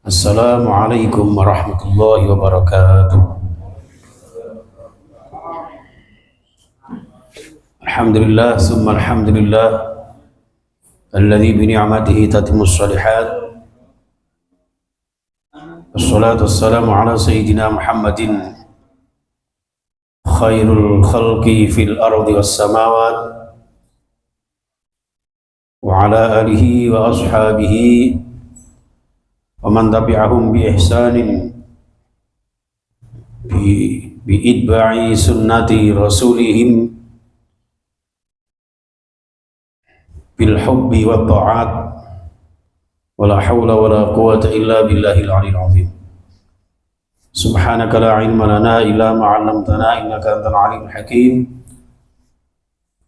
Assalamualaikum warahmatullahi wabarakatuh. Alhamdulillah, summa alhamdulillah alladzi bi ni'matihi tatimmus shalihat. Wassalatu wassalamu ala sayyidina Muhammadin khairul khalqi fil ardi was samawat wa ala alihi wa ashabihi wa man tabi'ahum bi ihsanin bi itba'i sunnati rasulihim bil hubbi wa ta'at wa la hawla wa la quwwata illa billahil aliyyil azim. Subhanaka la ilma lana illa ma 'allamtana innaka antal alimul hakim.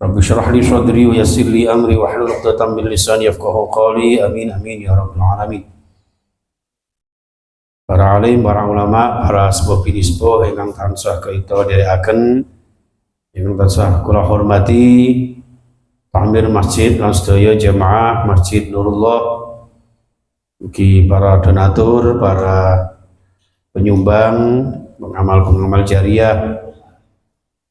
Rabbi shrah li sadri wa yassir li amri wa hlul 'uqdatam min lisani yafqahu qawli. Amin amin ya rabbal alamin. Para alim, para ulama, para sepuh binispo ingkang tansah kaita dherekaken, ingkang tansah kula hormati Takmir Masjid lan sedaya jamaah Masjid Nurullah, ugi para donatur, para penyumbang, pengamal-pengamal jariah,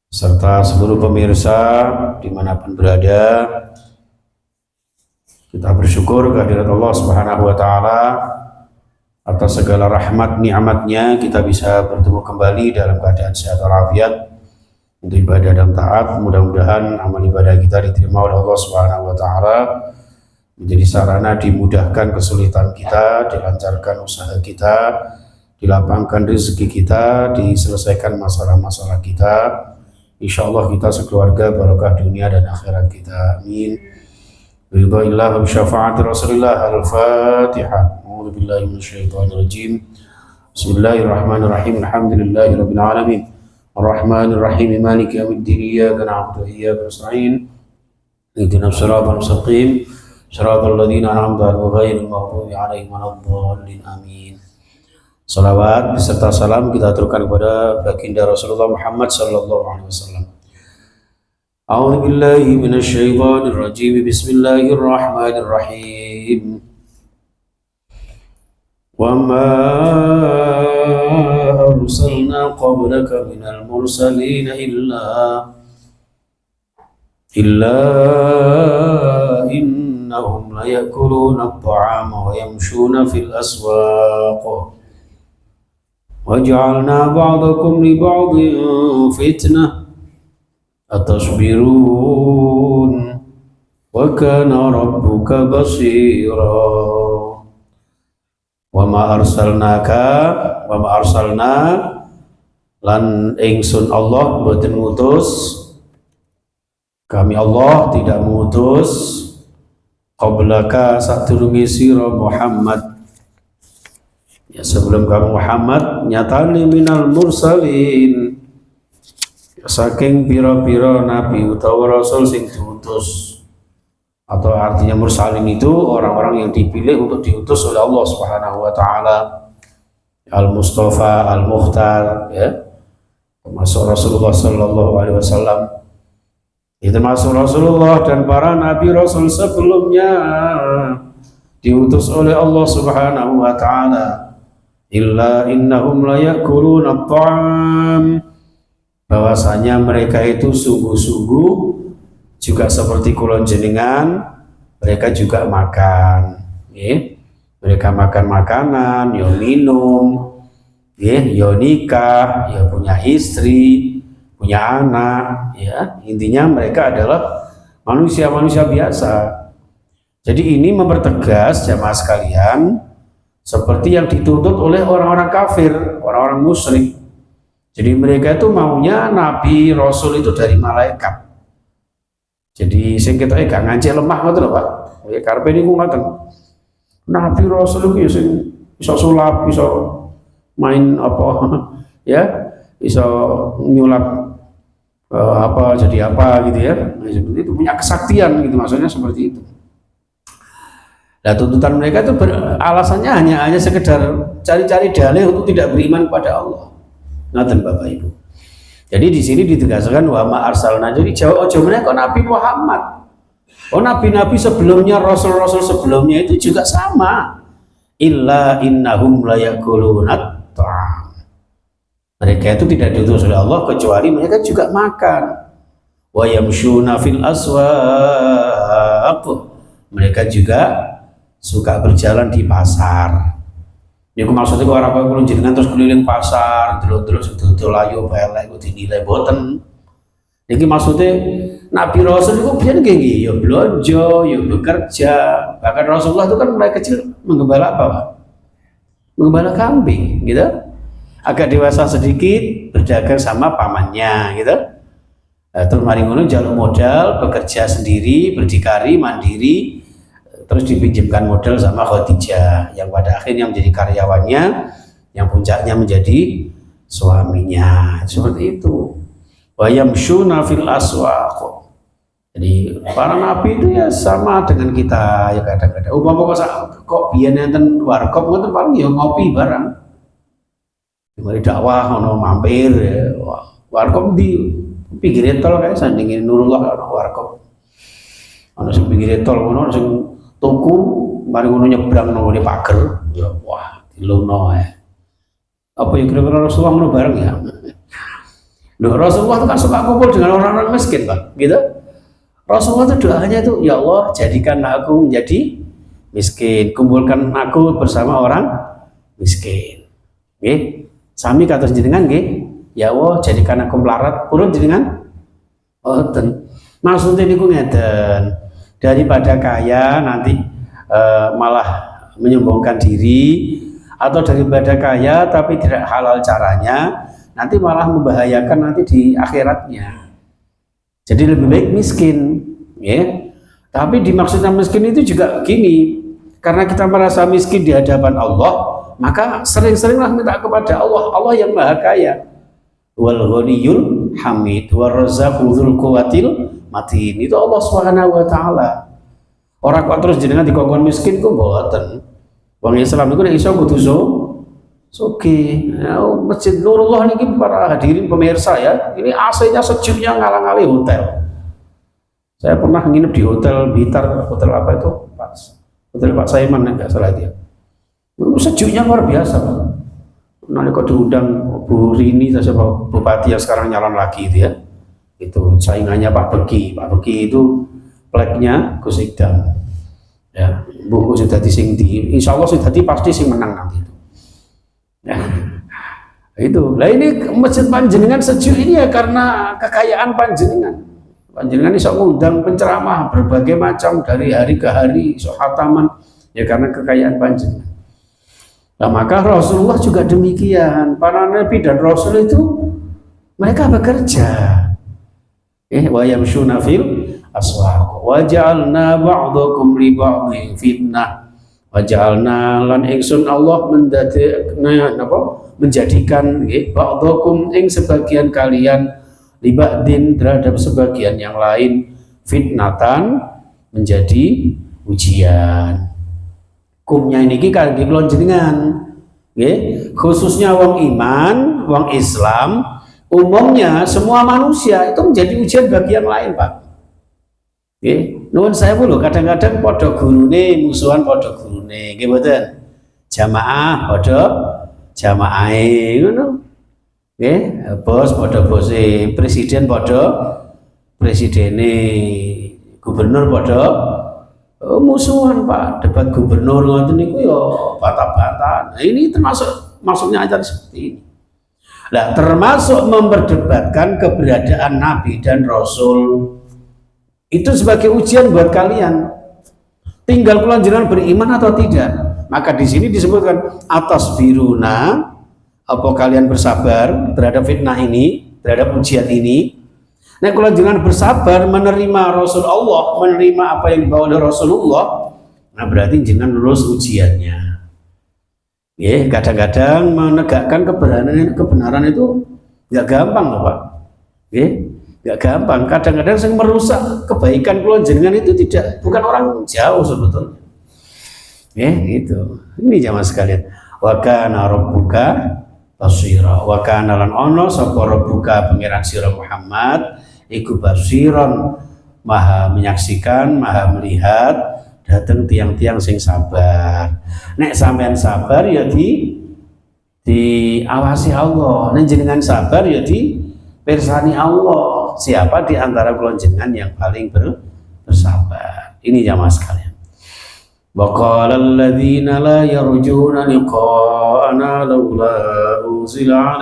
serta seluruh pemirsa dimanapun berada. Kita bersyukur kehadirat Allah Subhanahu wa Ta'ala atas segala rahmat nikmatnya kita bisa bertemu kembali dalam keadaan sehat walafiat untuk ibadah dan taat. Mudah-mudahan amal ibadah kita diterima oleh Allah Subhanahu wa Ta'ala, menjadi sarana dimudahkan kesulitan kita, dilancarkan usaha kita, dilapangkan rezeki kita, diselesaikan masalah-masalah kita. Insya Allah kita sekeluarga barokah dunia dan akhirat kita. Amin. Ridha wa syafaat Rasulullah. Al-Fatihah. A'udzu billahi minasyaitonir rajim. Bismillahirrahmanirrahim. Alhamdulillahirabbil alamin. Arrahmanir rahim. Maliki yaumiddin. Iyyaka na'budu wa iyyaka nasta'in. Ihdinas siratal mustaqim. Siratal ladzina an'amta 'alaihim ghairil maghdubi 'alaihim waladdallin. Amin. Salawat beserta salam kita aturkan kepada baginda Rasulullah Muhammad sallallahu alaihi wasallam. A'udzu billahi minasyaitonir rajim. Bismillahirrahmanirrahim. Wa ma arsalna qablaka minal mursalin illa innahum la yakuluna at-ta'ama wa yamshuna fil aswaq. وَجَعَلْنَا بَعْضَكُمْ لِبَعْضٍ فِتْنَةً أَتَصْبِرُونَ وَكَانَ رَبُّكَ بَصِيرًا. وَمَا أَرْسَلْنَا lan ingsun Allah boten ngutus, kami Allah tidak mengutus qablaka sadurunge sira Muhammad, ya sebelum kamu Muhammad, nyatane minal mursalin, ya saking pira-pira nabi utawa rasul sing diutus. Atau artinya mursalin itu orang-orang yang dipilih untuk diutus oleh Allah Subhanahu wa Ta'ala, Al-Mustafa, Al-Mukhtar, ya, termasuk Rasulullah Sallallahu Alaihi Wasallam. Itu termasuk Rasulullah dan para nabi rasul sebelumnya diutus oleh Allah Subhanahu wa Ta'ala. Illa innahum la yakuluna at-ta'am, bahwasanya mereka itu sungguh-sungguh juga seperti kula jenengan, mereka juga makan, ya. Mereka makan makanan, ya minum, ya, ya nikah, ya punya istri, punya anak, ya. Intinya mereka adalah manusia-manusia biasa. Jadi ini mempertegas jamaah sekalian, seperti yang dituntut oleh orang-orang kafir, orang-orang musyrik. Jadi mereka itu maunya nabi rasul itu dari malaikat. Jadi sing kita gak ngancik lemah ngoten lho Pak. Ya karepe niku ngoten. Nabi rasul iki sing iso sulap, iso main apa ya, iso nyulap apa jadi apa gitu ya. Nah, seperti itu punya kesaktian gitu, maksudnya seperti itu. Nah, tuntutan mereka itu alasannya hanya sekedar cari-cari dalih untuk tidak beriman kepada Allah. Ngaten Bapak Ibu. Jadi di sini ditegaskan wa ma arsalna. Jadi jauh mereka Nabi Muhammad. Oh nabi-nabi sebelumnya, rasul-rasul sebelumnya itu juga sama. illa innahum la yakuluna ta'am. Mereka itu tidak diutus oleh Allah kecuali mereka juga makan. Wa yamshuna fil aswaq. Mereka juga suka berjalan di pasar. Niku maksudnya kok ora kula jenengan terus keliling pasar, delok-delok sedodol ayo pelek kok dinilai boten. Niki maksudnya Nabi Rasul itu biyen nggih ya belanja, ya bekerja. Bahkan Rasulullah itu kan mulai kecil menggembala apa, Pak? Menggembala kambing, gitu. Agak dewasa sedikit berdagang sama pamannya, gitu. Terus mari ngono jaluk modal, bekerja sendiri, berdikari, mandiri, terus dipinjamkan modal sama Khadijah yang pada akhirnya menjadi karyawannya, yang puncaknya menjadi suaminya. Seperti itu. Wa yamshuna fil aswaq. Jadi para nabi itu ya sama dengan kita ya kadang-kadang. Umpama kok biyen enten warkop ngoten paling ya ngopi bareng. Mari dakwah ono mampir ya. Warkop di pinggir tol kae sandingin Nurullah ono warkop. Ono sing pinggir tol ngono sing tuku mari ngono nyebrang nang ngene pager. Ya wah, dilono ae. Apa yang kira-kira Rasulullah ngono bareng ya? Loh, Rasulullah itu kan suka kumpul dengan orang-orang miskin, Pak, gitu. Rasulullah itu doanya itu, ya Allah, jadikan aku menjadi miskin, kumpulkan aku bersama orang miskin. Nggih. Sami kados jenengan nggih. Ya Allah, jadikan aku melarat, purun jenengan. Mboten. Maksudnya niku ngeten. Daripada kaya nanti malah menyombongkan diri, atau daripada kaya tapi tidak halal caranya, nanti malah membahayakan nanti di akhiratnya. Jadi lebih baik miskin, ya. Tapi dimaksudnya miskin itu juga gini, karena kita merasa miskin di hadapan Allah, maka sering-seringlah minta kepada Allah, Allah yang maha kaya. Wal ghaniyul hamid war razzaqu dzul quwwatil matin. Itu Allah Subhanahu wa taala. Ora kok terus jenengan dikongkon miskin ku mboten. Wong Islam iku nek iso kudu Oke, Masjid Nurullah ini para hadirin pemirsa ya, ini AC-nya sejuknya ngalang-ngali hotel. Saya pernah nginep di hotel Blitar, hotel apa itu? Hotel Pak Saiman, enggak salah dia. Sejuknya luar biasa, Pak. Nanti kok diundang Bu Rini, Bupati yang sekarang nyalon lagi itu ya. Itu saingannya Pak Beki. Pak Beki itu pleknya Gus Ikdam. Ya, Bu sudah sing di, insya Allah sudah pasti sing menang nanti itu. Ya, itu. Lah ini masjid panjenengan sejuk ini ya karena kekayaan panjenengan. Panjenengan bisa ngundang penceramah berbagai macam dari hari ke hari, khataman ya karena kekayaan panjenengan. Nah, maka Rasulullah juga demikian. Para nabi dan rasul itu mereka bekerja. Wa yamshuna fil aswaq wa ja'alna ba'dakum li ba'dhin fitnah. Waja'alna lan ingsun Allah menjadikan ba'dakum ing sebagian kalian liba'din terhadap sebagian yang lain fitnatan menjadi ujian. Kumnya ini kangge kula jenengan nggih, khususnya wong iman, wong Islam, umumnya semua manusia itu menjadi ujian bagi yang lain, Pak. Nggih, nuwun sewu lho, kadang-kadang padha gurune musuhan padha gurune, nggih mboten? Jamaah padha jamaahe ngono. Nggih, bos padha bose, presiden padha presidene, gubernur padha musuhan, Pak. Debat gubernur ngoten niku ya bata-batan. Nah, ini termasuk maksudnya ajar seperti ini. Nah, termasuk memperdebatkan keberadaan Nabi dan Rasul. Itu sebagai ujian buat kalian. Tinggal kalian jenengan beriman atau tidak. Maka di sini disebutkan atas biruna, apa kalian bersabar terhadap fitnah ini, terhadap ujian ini. Nah, kalau jenengan bersabar menerima Rasul Allah, menerima apa yang dibawa oleh Rasulullah, nah berarti jenengan lulus ujiannya. Ya, kadang-kadang menegakkan kebenaran itu nggak gampang loh, Pak. Ya. Gak gampang, kadang-kadang yang merusak kebaikan kula jenengan itu bukan orang jauh sebetulnya. Ya, gitu. Ini jamaah sekalian. Wa kana rabbuka basira. Wa kana lan ono sapa rabbuka pangeran sira Muhammad iku basiron, maha menyaksikan, maha melihat dateng tiang-tiang sing sabar. Nek sampean sabar ya diawasi Allah. Nek jenengan sabar ya dipirsani Allah. Siapa di antara kula jenengan yang paling bersabar? Ini jamaah sekalian. Wa qala alladziina la yarjuuna liqaa'ana laula unzila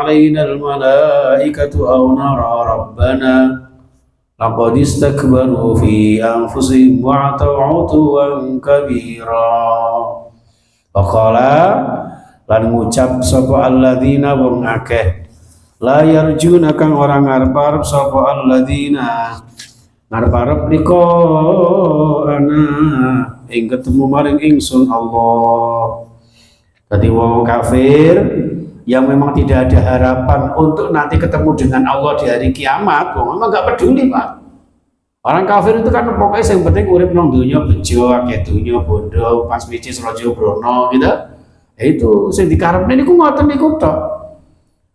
'alaina al-malaa'ikatu aw nara rabbana laqad istakbaru fi anfusihim wa 'ataw 'utuwan kabira. Wa qala lan ngucap sapa alladzina wong akeh la yarjuna kang orang ngarep-arep sapa alladzina ngarep-arep liqaana ing ketemu maring ingsun Allah. Tadi wong kafir yang memang tidak ada harapan untuk nanti ketemu dengan Allah di hari kiamat, memang nggak peduli Pak. Orang kafir itu kan pokoknya yang penting urip nang dunya bejo akeh dunya bondo pas micis raja brono gitu. Itu sing dikarepne niku ngoten niku tok.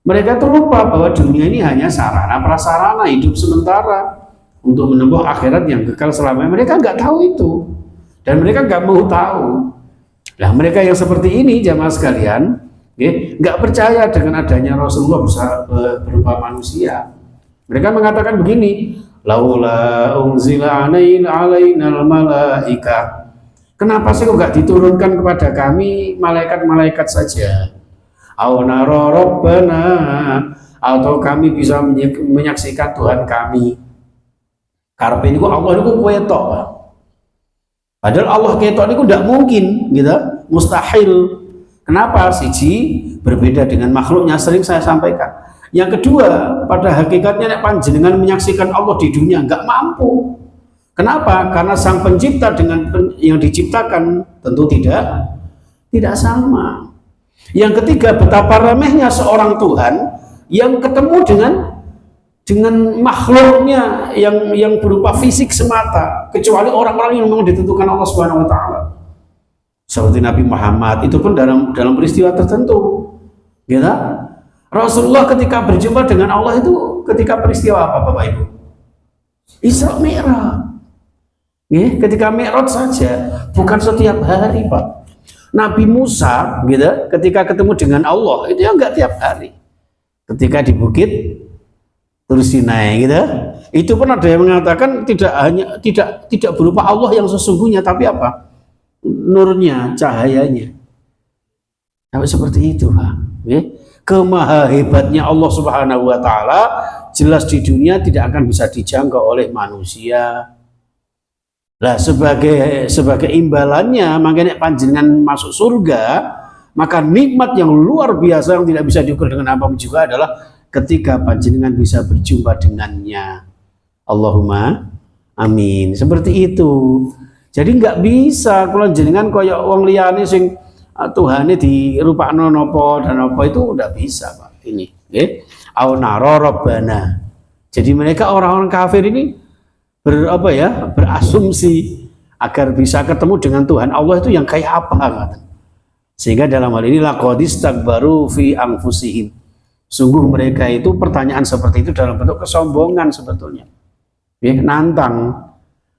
Mereka tuh lupa bahwa dunia ini hanya sarana prasarana hidup sementara untuk menempuh akhirat yang kekal selamanya. Mereka nggak tahu itu dan mereka nggak mau tahu. Nah, mereka yang seperti ini jamaah sekalian, nggak percaya dengan adanya Rasulullah berupa manusia. Mereka mengatakan begini, laula unzila alainal malaika. Kenapa sih kok nggak diturunkan kepada kami malaikat-malaikat saja? Aw nara rabbana, atau kami bisa menyaksikan Tuhan kami. Karena ini Allah itu kue tok. Padahal Allah ketok niku tidak mungkin, gitu, mustahil. Kenapa? Siji berbeda dengan makhluknya, sering saya sampaikan. Yang kedua, pada hakikatnya nek panjenengan menyaksikan Allah di dunia nggak mampu. Kenapa? Karena sang pencipta dengan yang diciptakan tentu tidak sama. Yang ketiga, betapa remehnya seorang Tuhan yang ketemu dengan makhluknya yang berupa fisik semata, kecuali orang-orang yang memang ditentukan Allah Subhanahu wa taala. Seperti Nabi Muhammad itu pun dalam peristiwa tertentu. Gitu? Rasulullah ketika berjumpa dengan Allah itu ketika peristiwa apa Bapak Ibu? Isra Mi'raj. Ketika Mi'raj saja, bukan setiap hari, Pak. Nabi Musa gitu, ketika ketemu dengan Allah itu ya enggak tiap hari. Ketika di bukit terus Sinai gitu, itu pun ada yang mengatakan tidak berupa Allah yang sesungguhnya, tapi apa? Nurnya, cahayanya. Sampai seperti itu, Pak. Kemaha hebatnya Allah Subhanahu wa taala jelas di dunia tidak akan bisa dijangkau oleh manusia. Lah sebagai imbalannya, makanya panjenengan masuk surga, maka nikmat yang luar biasa yang tidak bisa diukur dengan apapun juga adalah ketika panjenengan bisa berjumpa dengannya. Allahumma amin. Seperti itu. Jadi nggak bisa kalau jenengan koyok wong liyane sing Tuhane dirupakno napa dan apa itu udah bisa, Pak. Ini, au nara rabbana. Jadi mereka orang-orang kafir ini berasumsi agar bisa ketemu dengan Tuhan Allah itu yang kayak apa, sehingga dalam hal ini laqad istakbaru fi anfusihim. Sungguh mereka itu pertanyaan seperti itu dalam bentuk kesombongan sebetulnya. Nantang.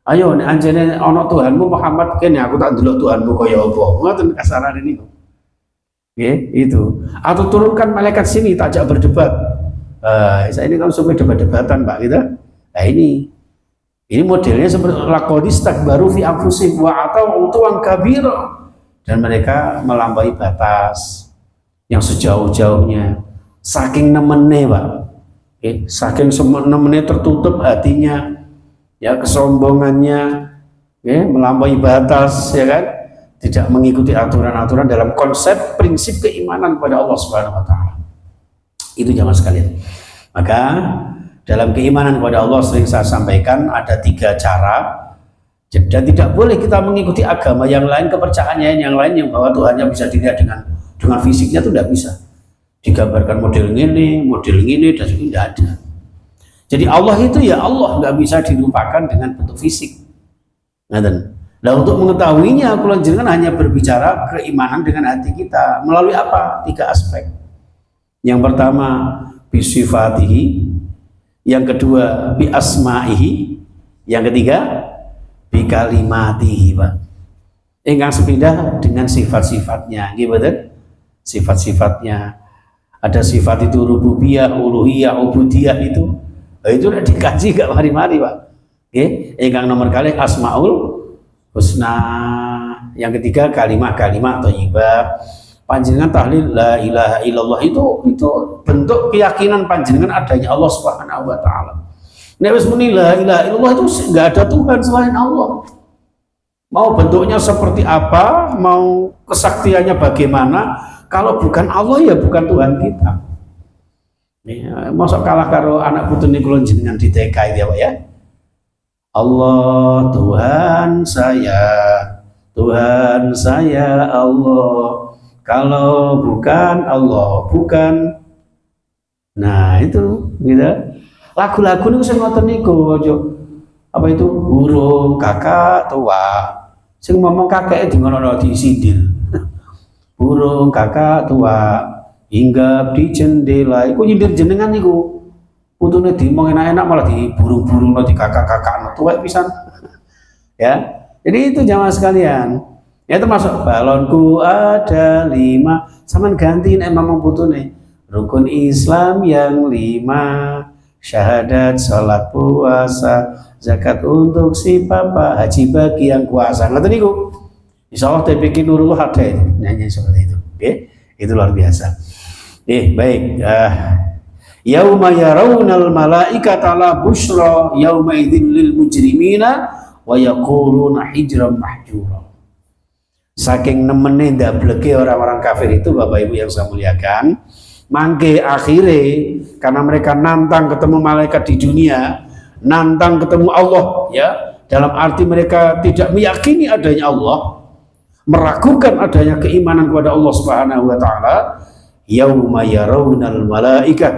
Ayo nek anjene ana Tuhanmu Muhammad kene aku tak ndelok Tuhanmu kaya apa. Ngoten kasarane niku. Itu. Atau turunkan malaikat sini tak ajak berdebat. Saya ini kan sampai debat-debatan, Pak, gitu. Nah ini modelnya seperti laqad istakbaru fi anfusihim wa atau utuwan kabira, dan mereka melampaui batas yang sejauh-jauhnya. Saking nemene, Pak. Saking nemene tertutup hatinya. Ya, kesombongannya, melampaui batas, ya kan, tidak mengikuti aturan-aturan dalam konsep prinsip keimanan pada Allah Subhanahu wa taala. Itu jamaah sekalian. Maka dalam keimanan kepada Allah sering saya sampaikan ada 3 cara, dan tidak boleh kita mengikuti agama yang lain, kepercayaan yang lain yang bahwa Tuhannya bisa dilihat dengan fisiknya, itu tidak bisa. Digambarkan model ini, dan sebagainya, tidak ada. Jadi Allah itu ya Allah, nggak bisa dilupakan dengan bentuk fisik. Nah, untuk mengetahuinya, kalau jenengan hanya berbicara keimanan dengan hati kita melalui apa? 3 aspek. Yang pertama bisifatihi, yang kedua bi asma'ihi, yang ketiga bi kalimatihi, Pak. Ingkang sepindah dengan sifat-sifatnya, gitu. Sifat-sifatnya. Ada sifat itu rububiyah, uluhiyah, ubudiyah itu udah dikaji gak mari-mari, Pak. Nggih, ingkang nomor kali asmaul husna. Yang ketiga kalimat-kalimat thayyibah. Panjenengan tahlil la ilaha illallah itu bentuk keyakinan panjenengan adanya Allah Subhanahu wa taala. Nek wis muni la ilaha illallah itu enggak ada Tuhan selain Allah. Mau bentuknya seperti apa, mau kesaktiannya bagaimana, kalau bukan Allah ya bukan Tuhan kita. Masa kalah karo anak putune kula jenengan di TK ya, Pak ya. Allah Tuhan saya Allah. Kalau bukan Allah, bukan. Nah, itu gitu. Lagu-lagu niku sing ngoten niku aja apa itu burung kakak tua. Sing ngomong kakek di ngono disidil. Burung kakak tua hinggap di jendela. Iku nyindir jenengan niku. Putune dimong enak-enak malah di burung-burung di kakak-kakak tua pisan. Ya. Jadi itu jamaah sekalian. Ya termasuk balonku ada 5, saman gantiin emang putune rukun Islam yang 5, syahadat, salat, puasa, zakat untuk si papa, haji bagi yang kuasa. Ngerti niku? Insyaallah TPQ Nurul ada itu nyanyi seperti itu. Oke, itu luar biasa. Baik. Yauma yarawnal malaikata la busyra yauma idzil lil mujrimina wa yaquluna hijran mahjura. Saking nemene ndableke orang-orang kafir itu, Bapak Ibu yang saya muliakan, mangke akhire karena mereka nantang ketemu malaikat di dunia, nantang ketemu Allah ya, dalam arti mereka tidak meyakini adanya Allah, meragukan adanya keimanan kepada Allah Subhanahu wa taala. Yauma yarawnal malaikat,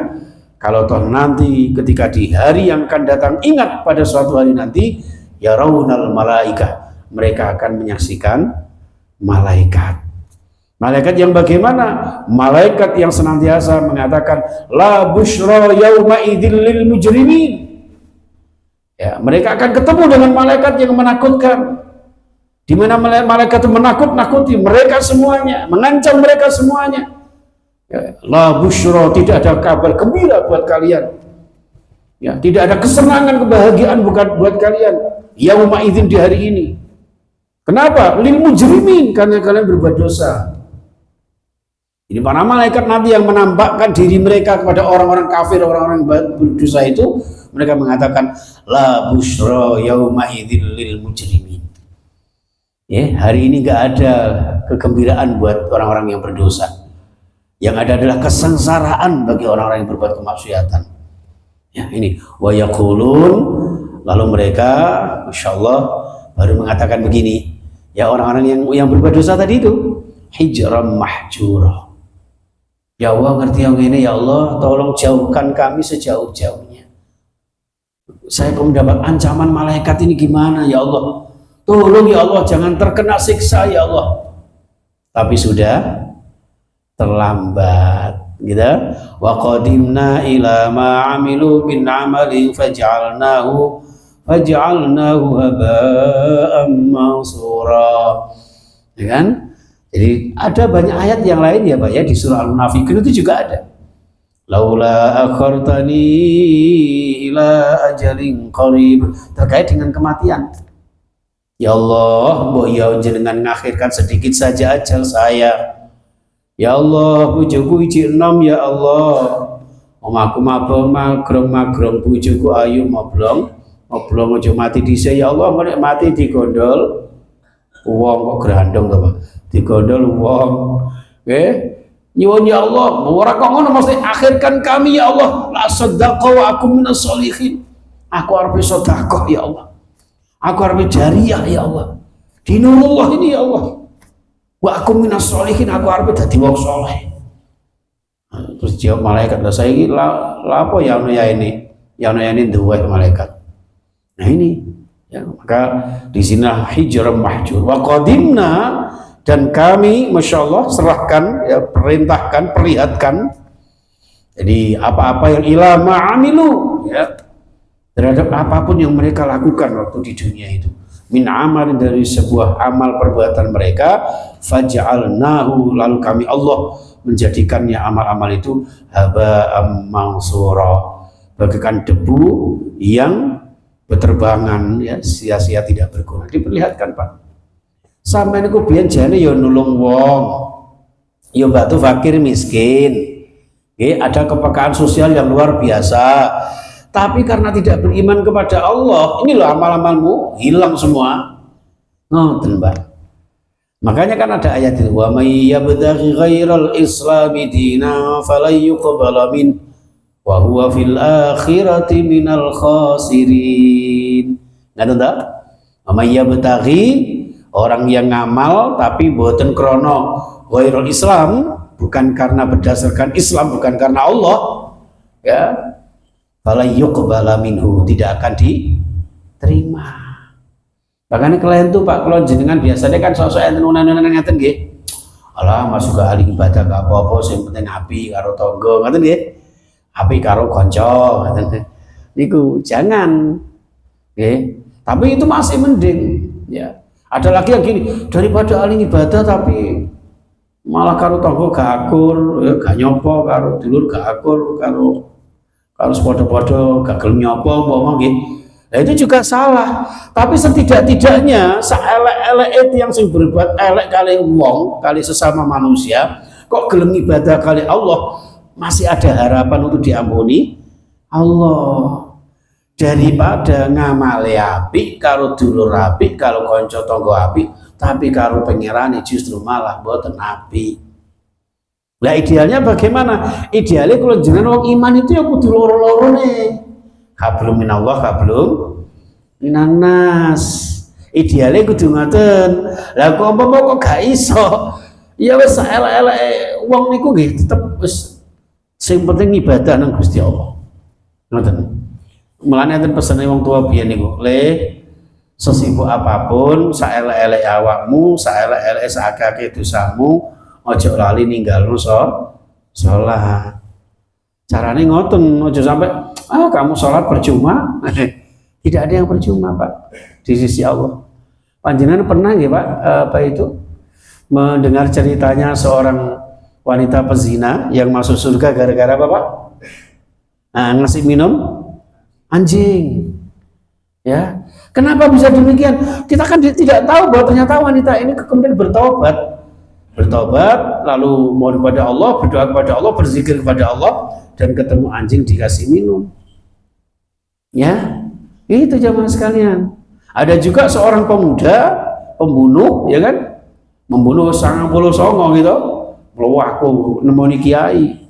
kalau toh nanti ketika di hari yang akan datang, ingat pada suatu hari nanti, yarawnal malaikat, mereka akan menyaksikan malaikat. Malaikat yang bagaimana? Malaikat yang senantiasa mengatakan la busyra yauma idzil lil mujrimin. Ya, mereka akan ketemu dengan malaikat yang menakutkan. Di mana malaikat itu menakut-nakuti mereka semuanya, mengancam mereka semuanya. Ya, la busyra, tidak ada kabar gembira buat kalian. Ya, tidak ada kesenangan, kebahagiaan buat kalian. Yauma idzin, di hari ini. Kenapa? Lil mujrimin, karena kalian berbuat dosa. Ini para malaikat nanti yang menampakkan diri mereka kepada orang-orang kafir, orang-orang berdosa itu, mereka mengatakan la busyra yauma idzil lil mujrimin. Ya, hari ini nggak ada kegembiraan buat orang-orang yang berdosa. Yang ada adalah kesengsaraan bagi orang-orang yang berbuat kemaksiatan. Ya, ini wa yaqulun, lalu mereka insyaallah baru mengatakan begini. Ya, orang-orang yang berbuat dosa tadi itu hijram mahjura. Ya Allah, ngerti yang ini ya Allah, tolong jauhkan kami sejauh-jauhnya. Saya mendapat ancaman malaikat ini gimana ya Allah? Tolong ya Allah, jangan terkena siksa ya Allah. Tapi sudah terlambat, gitu. Wa qadimna ila ma amilu min amalin faj'alnahu haba'an mansura. Ya kan? Jadi ada banyak ayat yang lain ya Pak ya, di surah Al-Munafiqun itu juga ada. Laula akhartani ila ajalin qarib, terkait dengan kematian. Ya Allah, mbok ya jenengan ngakhirkan sedikit saja ajal saya. Ya Allah, bojoku iji enom ya Allah. Omaku magrong bojoku ayu moblong aja mati dhisik ya Allah, nek mati digondol wong kok grandong to Pak. Digondol wong. Nyuwun ya Allah, ora kok ngono mesti akhirkan kami ya Allah. La sadaqah wa aku minas sholihin. Aku arep sedekah ya Allah. Aku arep jariyah ya Allah. Dinullah ini ya Allah. Wa aku minas sholihin, aku arep dadi wong saleh. Terus jawab malaikat, "Lah saiki la apa ya ono ya ini? Ya ono ya ini duwe malaikat." Nah ini ya, maka di sini hijram mahjur. Wa qadimna, dan kami Masya Allah serahkan ya, perintahkan, perlihatkan. Jadi apa-apa yang ila ma'amilu ya terhadap apapun yang mereka lakukan waktu di dunia itu. Min amalin, dari sebuah amal perbuatan mereka, faj'alnahu, lalu kami Allah menjadikannya amal-amal itu haba'am mansura, bagaikan debu yang berterbangan, ya, sia-sia tidak berguna. Diperlihatkan Pak, sampai niku biyen jane ya nulung wong, ya bantu fakir miskin, ada kepekaan sosial yang luar biasa. Tapi karena tidak beriman kepada Allah, ini loh amal-amalmu hilang semua. Ngoten, Mbak. Makanya kan ada ayat itu, wa may yabtaghi ghairal islami dina falyuqbala min wa huwa fil akhirati minal khasirin. Ngaten ta? Wa may yabtaghi, orang yang ngamal tapi boten krono ghairal Islam, bukan karena berdasarkan Islam, bukan karena Allah, ya, fala yuqbala minhu, tidak akan diterima. Makanya kalian tuh Pak, kalau jenengan biasanya kan sosok enten unan-unan ngeten nggih. Alah masuk ke ahli ibadah gak apa-apa, sing penting api karo tangga, ngoten nggih. Api karo kanca, ngoten. Niku jangan. Nggih. Tapi itu masih mending, ya. Ada lagi yang gini, daripada ahli ibadah tapi malah karo tangga gak akur, ya, gak nyopo, karo dulur gak akur, karo podo-podo gagal nyopo ngomong gitu. Nah, itu juga salah. Tapi setidak-tidaknya saelek-elek yang sing berbuat elek kali wong, kali sesama manusia, kok gelem ibadah kali Allah, masih ada harapan untuk diampuni Allah. Daripada ngamali apik karo dulur apik, karo kanca tangga apik, tapi karo pangerane justru malah boten apik. Nah idealnya bagaimana? Idealnya kalau jenengan wong iman itu ya kudu loro-loro nih. Hablum minallah, hablum minannas. Idealnya kudu ngoten. Lah kok apa kok gak iso? Ya wis elek-elek wong niku nggih tetep wis sing penting ibadah nang Gusti Allah. Ngoten. Mulane enten pesene wong tua biyen niku, le sesibuk apapun, saelek-elek awakmu, saelek-elek sakake dosamu, ojo lali ninggalno sholat. Carane ngoten, ojo sampai kamu sholat percuma. Tidak ada yang percuma Pak di sisi Allah. Panjenengan pernah nggih Pak apa itu mendengar ceritanya seorang wanita pezina yang masuk surga gara-gara apa Pak? Nah, ngasih minum anjing. Ya, kenapa bisa demikian? Kita kan tidak tahu bahwa ternyata wanita ini kemudian bertobat, lalu mohon kepada Allah, berdoa kepada Allah, berzikir kepada Allah, dan ketemu anjing dikasih minum. Ya, itu jamaah sekalian. Ada juga seorang pemuda pembunuh, ya kan, membunuh 99 gitu. Kalau aku nemoni kiai,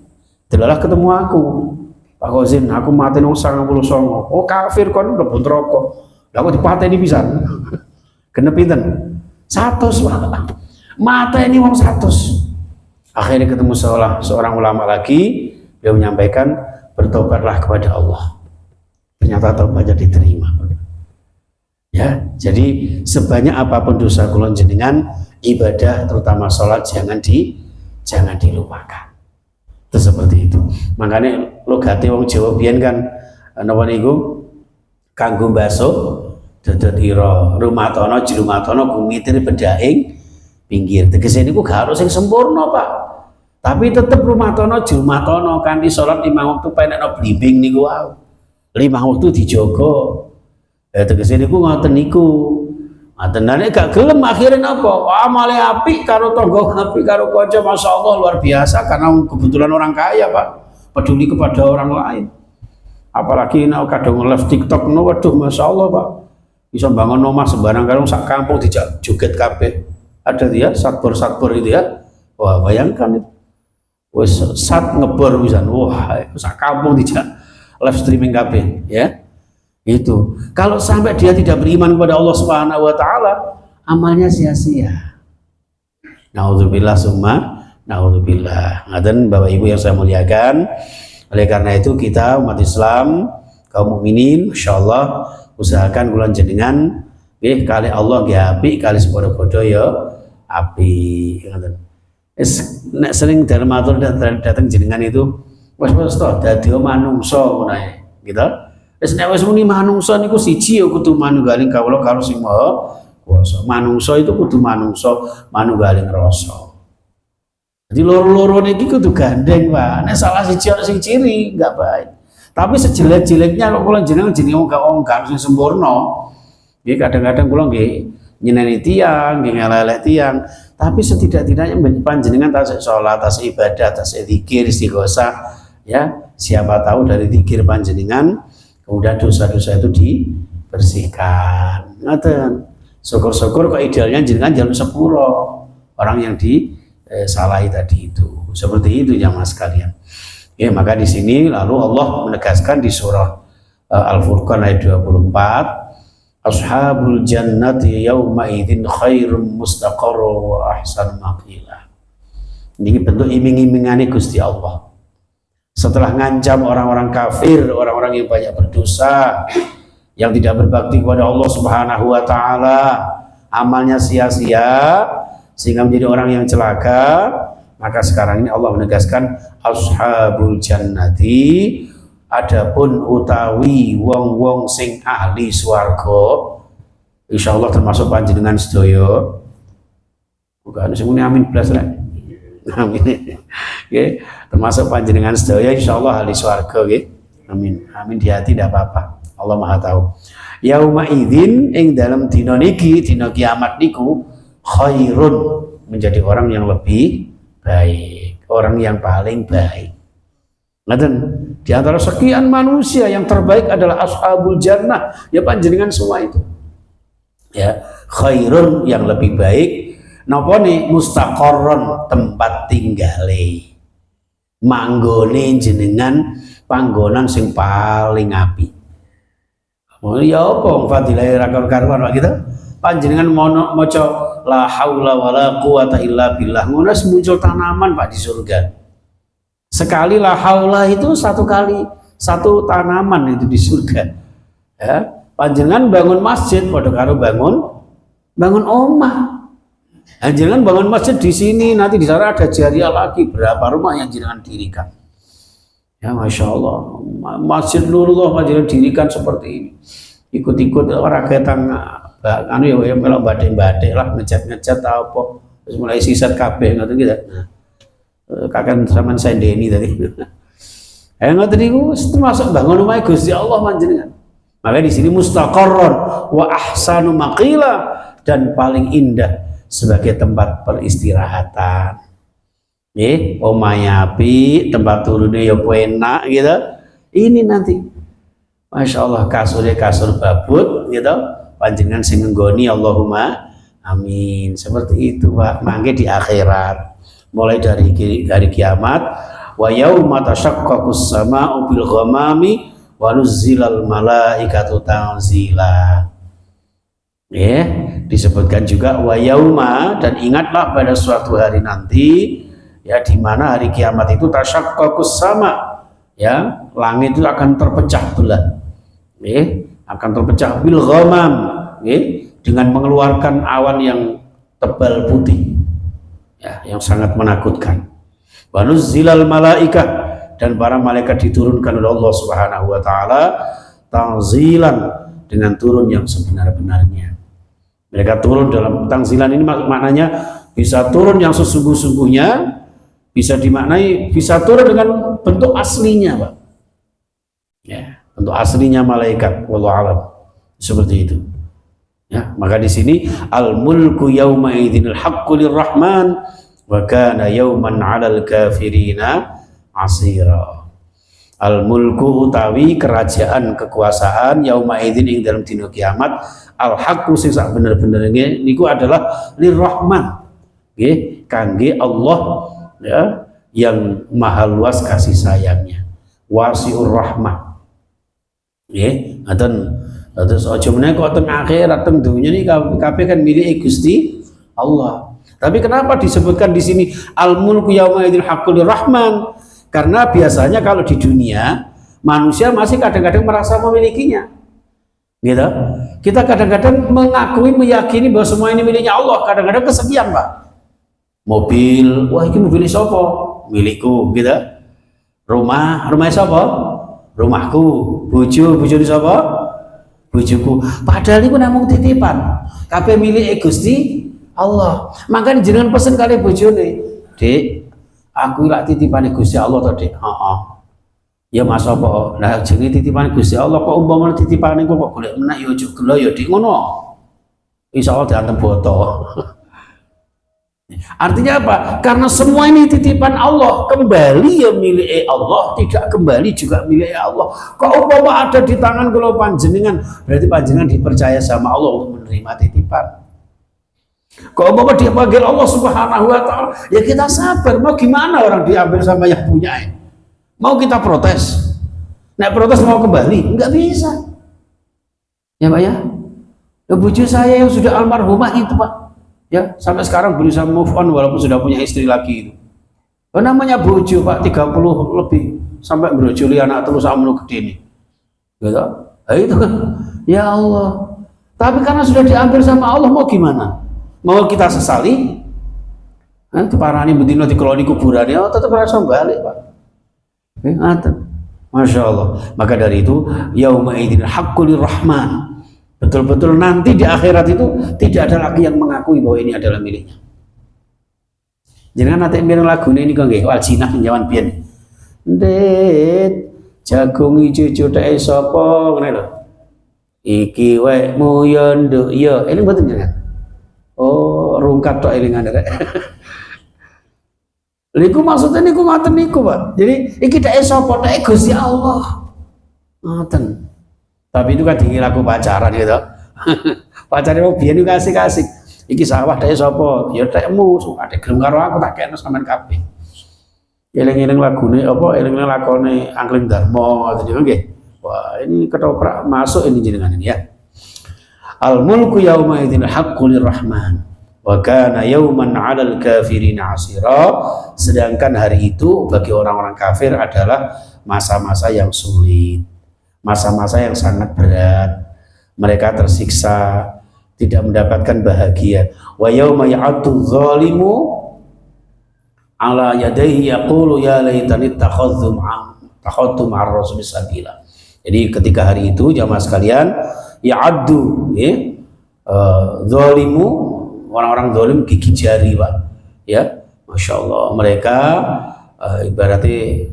delalah ketemu aku, Pak Kozin, aku mati nang 99. Oh kafir kon mlebu neraka. Lah aku dipateni pisan. Genep pinten? 100. Mata ini wong 100. Akhirnya ketemu seorang ulama lagi, dia menyampaikan bertobatlah kepada Allah. Ternyata taubatnya diterima. Ya, jadi sebanyak apapun dosa kula jenengan, ibadah terutama sholat jangan dilupakan. Itu seperti itu. Makanya logate wong Jawa biyen kan napa niku kanggo baso dodot ira rumatono jlumatono gumitir bedaing pinggir. Tegese niku gak harus sing sempurna, Pak. Tapi tetep rumatono jlumatono kanthi salat 5 waktu penekno blimbing niku wae. 5 waktu dijogo. Tegese niku ngoten niku. Ngoten gak gelem akhirnya napa? Amale apik karo tangga apik karo kanca masyaallah luar biasa karena kebetulan orang kaya, Pak. Peduli kepada orang lain. Apalagi nek kadang live TikTok no waduh masyaallah, Pak. Bisa bangun omah sembarang karo sak kampung dijak joget kabeh. Ada dia satbor itu ya. Wah, bayangkan itu. Wes sat ngebor pisan. Wah, sak kampung dijak live streaming kabeh, ya. Itu. Kalau sampai dia tidak beriman kepada Allah Subhanahu wa taala, amalnya sia-sia. Nauzubillah summa naudzubillah. Ngaten Bapak Ibu yang saya muliakan. Oleh karena itu kita umat Islam kaum mukminin insyaallah usahakan kula jenengan nggih kali Allah nggih apik kali sepodo-podo ya apik ngoten. Nek sering dalem matur datang jenengan itu wis to dadi manungsa ngono ae gitu. Wis nek wis muni manungsa niku siji ya kudu manunggaling kawula karo sing maha kuwasa. Manungsa itu kudu manungsa manunggaling rasa. Jadi loro-loro niki kudu gandeng, Pak. Nek salah siji ana sing ciri enggak baik. Tapi sejelek-jeleknya kok kula jenengan jenenge wong-wong sing sempurna. Nggih kadang-kadang kula nggih nyeneni tiyang, nggih ngelelek tiyang, tapi setidak-tidaknya panjenengan tasik sholat, tasik ibadah, tasik zikir, istighosah, ya siapa tahu dari zikir panjenengan kemudian dosa-dosa itu dibersihkan. Ngaten. Syukur-syukur kok idealnya jenengan jalur sepuro orang yang disalahi tadi itu. Seperti itu ya Mas sekalian. Ya, maka di sini lalu Allah menegaskan di surah Al-Furqan ayat 24, Ashabul jannati yawma idzin khairum mustaqarra wa ahsan maqila. Ini bentuk iming-imingane Gusti Allah. Setelah ngancam orang-orang kafir, orang-orang yang banyak berdosa, yang tidak berbakti kepada Allah Subhanahu wa taala, amalnya sia-sia sehingga menjadi orang yang celaka, maka sekarang ini Allah menegaskan ashabul jannati, adapun utawi wong-wong sing ahli swarga, insyaallah termasuk panjenengan sedaya. Bukan sing muni amin blas rek. Amin. Nggih, termasuk panjenengan sedaya insyaallah ahli swarga nggih. Amin. Amin di hati tidak apa-apa. Allah Maha tahu. Yauma idzin ing dalam dina niki, dina kiamat niku khairun, menjadi orang yang lebih baik, orang yang paling baik. Ngaten, di antara sekian manusia yang terbaik adalah ashabul jannah, ya panjenengan semua itu. Ya, khairun yang lebih baik. Napa nih mustaqarron, tempat tinggale. Manggone jenengan panggonan sing paling apik. Oh ya apa fadilah ra karuan Pak kita? Panjenengan maca la haula wala quwata illa billah. Ngono muncul tanaman Pak di surga. Sekali la haula itu satu kali satu tanaman itu di surga. Ya, panjenengan bangun masjid padha karo bangun omah. Panjenengan bangun masjid di sini, nanti di sana ada jariah lagi berapa rumah yang jenengan dirikan. Ya Masya Allah, Masjid Nurullah panjenengan dirikan seperti ini. Ikut-ikut orang ketang anu ya melok badhe-badhe lah ngecat-ngecat apa terus mulai sisat kabeh ngoten gitu. Kakek sampean sendeni tadi. Ngoten niku termasuk bangun rumah Gusti Allah panjenengan. Maka di sini mustaqarron wa ahsanu maqila, dan paling indah sebagai tempat peristirahatan. Omahe apik, tempat turunnya ya enak gitu. Ini nanti Masya Allah kasurnya kasur babut gitu, panjenengan sing nggoni Allahumma amin. Seperti itu Pak, mangke di akhirat mulai dari kiamat wa yauma tashaqqaqus samaa'u bil ghamami wa nuzzilal malaikatu tanzila. Disebutkan juga wa yauma, dan ingatlah pada suatu hari nanti ya di mana hari kiamat itu tasyaqqaqus sama, ya langit itu akan terpecah belah, akan terpecah bil ghamam, dengan mengeluarkan awan yang tebal putih, ya yang sangat menakutkan. Wa nuzzilal malaikah, dan para malaikat diturunkan oleh Allah Subhanahu wa taala tanzilan, dengan turun yang sebenar-benarnya. Mereka turun dalam tanzilan ini maknanya bisa turun yang sesungguh-sungguhnya, bisa dimaknai bisa turun dengan bentuk aslinya Pak. Ya, bentuk aslinya malaikat, wallahu alam. Seperti itu. Ya, maka di sini al mulku yauma idzil haqqu lirrahman wa kana yauman 'alal kafirina asira. Al mulku utawi kerajaan kekuasaan yauma idzin ing dalam dina kiamat, al haqqu sing sak bener-bener niku adalah lirrahman. Nggih, kangge Allah ya yang maha luas kasih sayangnya, wasiur rahmah. Nggih, ngoten. Terus aja meneh kok teng akhirat teng dunya niki kabeh kan milik Gusti Allah. Tapi kenapa disebutkan di sini al mulku yauma idzil haqqu lirrahman? Karena biasanya kalau di dunia manusia masih kadang-kadang merasa memilikinya, gitu. Kita kadang-kadang mengakui, meyakini bahwa semua ini miliknya Allah. Kadang-kadang kesepian Pak. Mobil, wah ini mobil siapa? Milikku, gitu. Rumah siapa? rumahku, bojone sapa? Bojoku. Padahal iku namung titipan. Kabeh milik Gusti Allah. Makanya jenengan pesen kali bojone, "Dik, aku lak titipane Gusti Allah to, Dik." Heeh. Ya Mas apa? Nah jenenge titipane Gusti Allah kok umpama titipane kok golek menak ya aja gelo ya Dik ngono. Insyaallah diantem boto. Artinya apa? Karena semua ini titipan Allah, kembali ya milik Allah, tidak kembali juga milik Allah. Kok umpama ada di tangan kalau panjenengan, berarti panjenengan dipercaya sama Allah untuk menerima titipan. Kok umpama dia panggil Allah Subhanahu wa taala, ya kita sabar. Mau gimana orang diambil sama yang punya? Mau kita protes? Nek protes mau kembali? Enggak bisa. Ya Pak ya? Ya bojo saya yang sudah almarhumah itu Pak. Ya, sampai sekarang berusaha move on walaupun sudah punya istri lagi itu. Namanya bojo Pak, 30 lebih sampai brojoli anak terus sama gede ini. Gitu. Nah, itu kan. Ya Allah. Tapi karena sudah diambil sama Allah mau gimana? Mau kita sesali? Nanti parani bedino dikeloni kuburannya, oh, tetap langsung balik Pak. Masya Allah. Maka dari itu, yauma idzin haqqul rahman. Betul-betul nanti di akhirat itu tidak ada lagi yang mengakui bahwa ini adalah miliknya. Jangan nanti mireng lagu ini kok nggih wal jinah jaman biyen. Ndet jagung ijo cetheke sapa ngene lho. Iki wekmu ya nduk ya. Ini mboten jenengan. Oh, rungkat tok elingan rek. Niku maksudnya niku ngoten niku, Pak. Jadi iki dhek sapa? Dhek Gusti Allah. Ngoten. Tapi itu kan dilaku pacaran gitu. Pacaran mau biyen iku asik-asik. Iki sawah dhek sapa? Ya dhekmu, adek gelem karo aku tak kene sampean kabeh. Eling-eling lagune apa eling-eling lakone Angling Darmo ngoten niku nggih. Wah, ini ketoprak masuk ini jenengan ini ya. Al mulku yauma idzin haqqul rahman. Wa kana yauman 'alal kafirin 'asira. Sedangkan hari itu bagi orang-orang kafir adalah masa-masa yang sulit, masa-masa yang sangat berat. Mereka tersiksa, tidak mendapatkan bahagia. Wa yauma ya'addu dzalimu 'ala yadayhi yaqulu ya laitani takhadtu ma'ar rasul sabila. Jadi ketika hari itu jamaah sekalian ya'addu ya, dzalimu, orang-orang zalim gigi jari Pak ya, Masya Allah. Mereka ibaratnya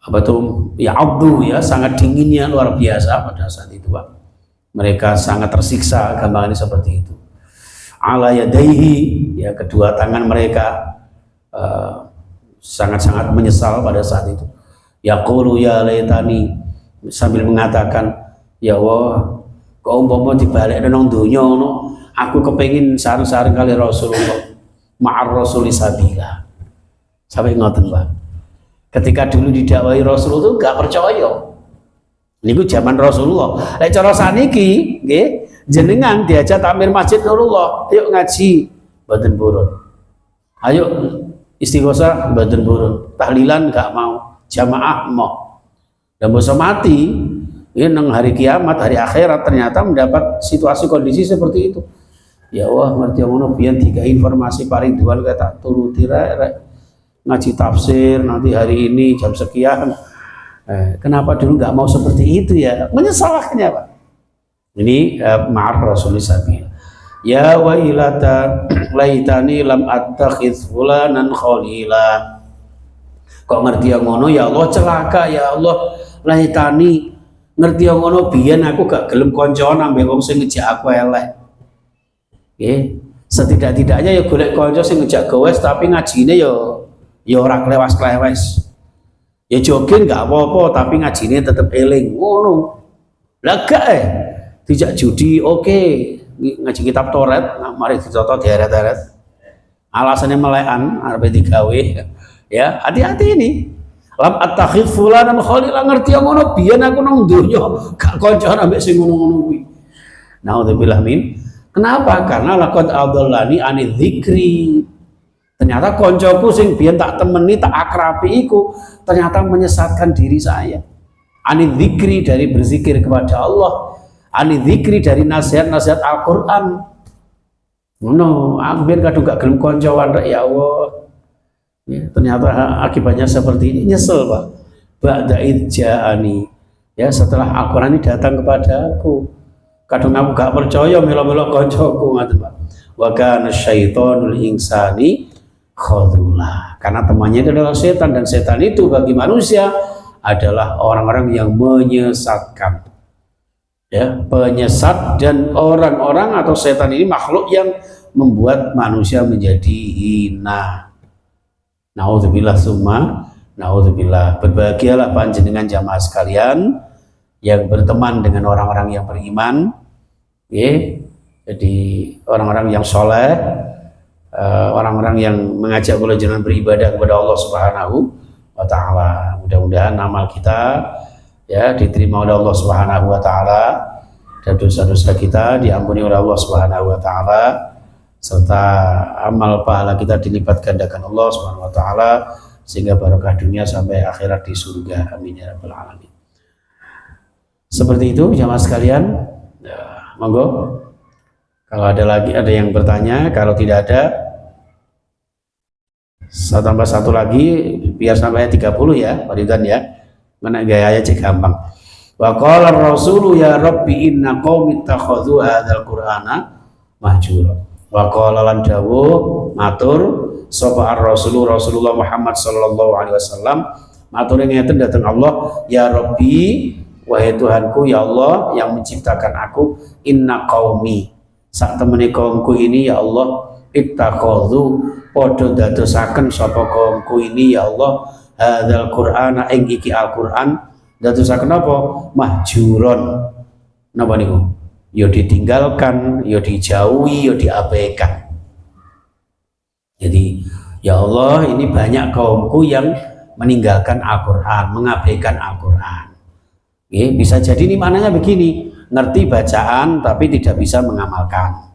apa tuh ya abdu ya, sangat dinginnya luar biasa pada saat itu Pak. Mereka sangat tersiksa, gambarannya seperti itu. Ala yadaihi ya, kedua tangan mereka sangat-sangat menyesal pada saat itu. Yaqulu ya laitani, sambil mengatakan ya Allah, kok umpama dibalik nang donya ngono, aku kepengin sareng-sareng kali Rasulullah ma'ar rasuli sabila. Sampai ngoten Pak. Ketika dulu didakwai Rasul itu gak percaya. Niku zaman Rasulullah. Lek cara saniki nggih, jenengan diajak takmir Masjid Nurullah, ayo ngaji mboten purun. Ayo istighosah mboten purun. Tahlilan gak mau, jamaah mau. Dan bisa mati ini nang hari kiamat, hari akhirat ternyata mendapat situasi kondisi seperti itu. Ya Allah, ngerti ngono biyen tiga informasi paling duan kata turuti rek ngaji tafsir nanti hari ini jam sekian. Kenapa dulu nggak mau seperti itu ya? Menyesalkannya Pak. Ini ma'ar rasul sabil. Ya wailata laitani lam attakhidz fulanan khalila. Kok ngerti yang ngono ya Allah, celaka ya Allah, laitani ngerti yang ngono biyen aku gak gelem koncoan ambek wong sing ngejak aku elek. Nggih, setidak-tidaknya ya golek kanca sing ngejak gowes tapi ngajine ya ora klewas-klewes. Ya jogging gak apa-apa tapi ngajine tetep eling ngono. Lah gak dijak judi oke, ngaji kitab Taurat mari dicoto deret-deret. Alasannya melekan arep digawe. Ya, hati-hati ini. Lam attakhidz fulanan khalila, ngerti yang ngono biyen aku nang donya gak kancan ambek sing ngono-ngono kuwi. Naudzubillah min. Kenapa? Karena laqad adallani ani dzikri. Ternyata koncoku sing biyen tak temeni, tak akrabi iku ternyata menyesatkan diri saya. Ani dzikri, dari berzikir kepada Allah. Ani dzikri, dari nasihat-nasihat Al-Qur'an. Ngono, aku biyen kadung gak gelem koncoan rek ya Allah. Ya, ternyata akibatnya seperti ini, nyesel Pak. Ba'da idja'ani, Ya, setelah Al-Quran ini datang kepadaku, kadang aku gak percaya melo-melo koncoku ngaten Pak. Wa kana syaitonul insani khadula. Karena temannya itu adalah setan, dan setan itu bagi manusia adalah orang-orang yang menyesatkan. Ya, penyesat, dan orang-orang atau setan ini makhluk yang membuat manusia menjadi hina. Naudzubillah summa naudzubillah. Berbahagialah panjenengan jamaah sekalian yang berteman dengan orang-orang yang beriman, ya. Jadi orang-orang yang soleh, orang-orang yang mengajak kula jenengan beribadah kepada Allah Subhanahu wa taala. Mudah-mudahan amal kita ya diterima oleh Allah Subhanahu wa taala, dan dosa-dosa kita diampuni oleh Allah Subhanahu wa taala, serta amal pahala kita dilipat gandakan Allah Subhanahu wa taala sehingga barokah dunia sampai akhirat di surga. Amin ya rabbal alamin. Seperti itu jamaah sekalian. Ya, monggo kalau ada yang bertanya, kalau tidak ada saya tambah satu lagi biar sampai 30 ya Pak Ridwan ya. Mana gaya aja gampang. Wa qala ar-rasulu ya rabbi inna qaumi ittakhadhu hadzal qur'ana mahjura. Wa qala lan dawuh matur sapa ar-rasulu Rasulullah Muhammad sallallahu alaihi wasallam matur ngeten dateng Allah, ya rabbi wahai Tuhanku ya Allah yang menciptakan aku, inna qaumi sak temene kaumku ini ya Allah, ittakhadhu padha dadosaken sapa kaumku ini ya Allah hadzal qur'ana ing iki Al-Qur'an dadosaken apa mahjuron napa niku ya ditinggalkan, ya dijauhi, ya diabaikan. Jadi ya Allah ini banyak kaumku yang meninggalkan Al-Qur'an, mengabaikan Al-Qur'an. Bisa jadi ini maknanya begini, ngerti bacaan tapi tidak bisa mengamalkan.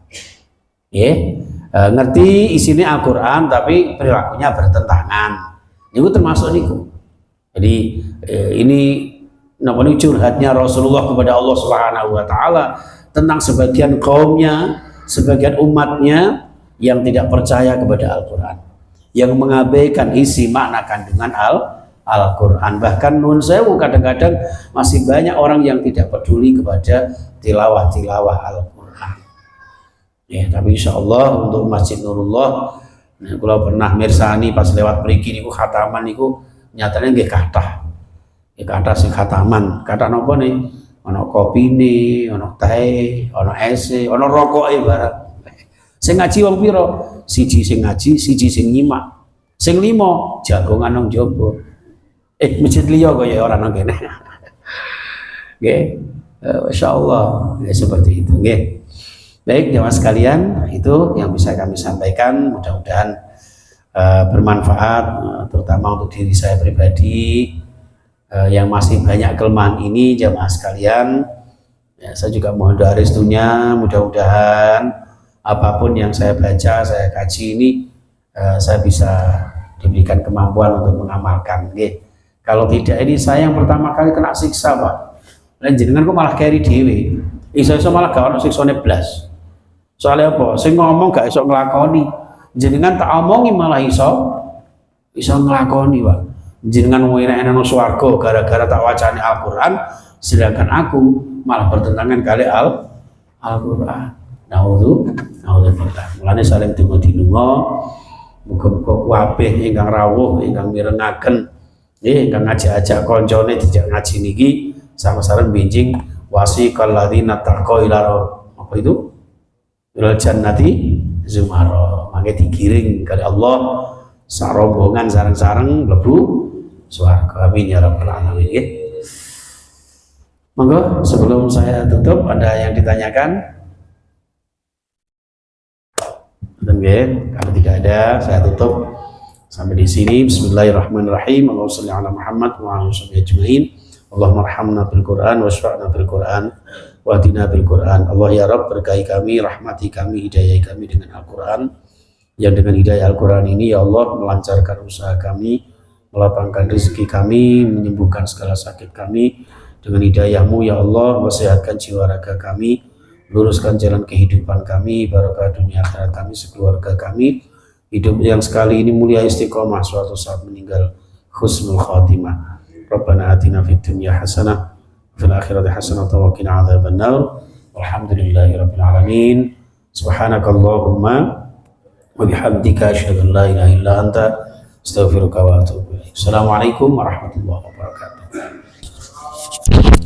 Ngerti isinya Al-Quran tapi perilakunya bertentangan. Itu termasuk niku. Jadi ini namanya curhatnya Rasulullah kepada Allah Subhanahu wa taala tentang sebagian kaumnya, sebagian umatnya yang tidak percaya kepada Al-Quran, yang mengabaikan isi makna kandungan Al-Quran. Bahkan nun sewu kadang-kadang masih banyak orang yang tidak peduli kepada tilawah-tilawah Al-Quran. Ya, tapi insya Allah untuk Masjid Nurullah, nah, kalau pernah mirsani pas lewat mriki niku khataman niku nyatanya nggih kathah. Ya kathah sing khataman. Kathah napa nih? Ana kopine, ana teh, ana ese, ana rokoke barang. Sing ngaji wong pira? Siji sing ngaji, siji sing nyimak. Sing limo jagongan nang jaba. Masjid liya kaya ora nang kene. Nggih. Insyaallah ya seperti itu nggih. Baik jamaah sekalian, itu yang bisa kami sampaikan, mudah-mudahan bermanfaat terutama untuk diri saya pribadi yang masih banyak kelemahan ini jamaah sekalian. Ya, saya juga mohon doa restunya, mudah-mudahan apapun yang saya baca, saya kaji ini saya bisa diberikan kemampuan untuk mengamalkan. Nggih. Kalau tidak ini saya yang pertama kali kena siksa Pak. Lan jenengan kok malah carry dhewe. Iso-iso malah gak ono siksane blas. Soalnya apa? Sing ngomong gak iso nglakoni. Jenengan tak omongi malah iso nglakoni, Pak. Jenengan mau enak nang swarga gara-gara tak wacane Al-Qur'an, sedangkan aku malah bertentangan kali Al-Qur'an. Naudzubillah. Mulane saling donga-donga muga-muga kabeh ingkang rawuh, ingkang mirengaken, ingkang ngajak-ajak koncone dijak ngaji niki sama-sama benjing wasiqal ladzina taqau ila apa itu? Ilal jannati zumara. Mangke digiring kali Allah sarombongan sareng-sareng mlebu swarga. Amin ya rabbal alamin. Monggo sebelum saya tutup ada yang ditanyakan? Kalau tidak ada saya tutup sampai di sini. Bismillahirrahmanirrahim. Allahumma shalli ala Muhammad wa ala alihi ajmain. Allahumma arhamna bil Qur'an wasfa'na bil Qur'an wahdina bil Qur'an. Allah ya Rabb, berkahi kami, rahmati kami, hidayahi kami dengan Al-Qur'an. Yang dengan hidayah Al-Qur'an ini ya Allah melancarkan usaha kami, melapangkan rezeki kami, menyembuhkan segala sakit kami. Dengan hidayah-Mu ya Allah, sehatkan jiwa raga kami, luruskan jalan kehidupan kami, barokah dunia akhirat kami, sekeluarga kami. Hidup yang sekali ini mulia istiqomah, suatu saat meninggal husnul khatimah. Rabbana atina fid dunya hasanah fil akhirati hasanatan wa qina adzabannar. Walhamdulillahirabbil alamin. Subhanakallahumma wa bihamdika asyhadu an la ilaha illa anta astaghfiruka wa atubu ilaik. Assalamualaikum warahmatullahi wabarakatuh.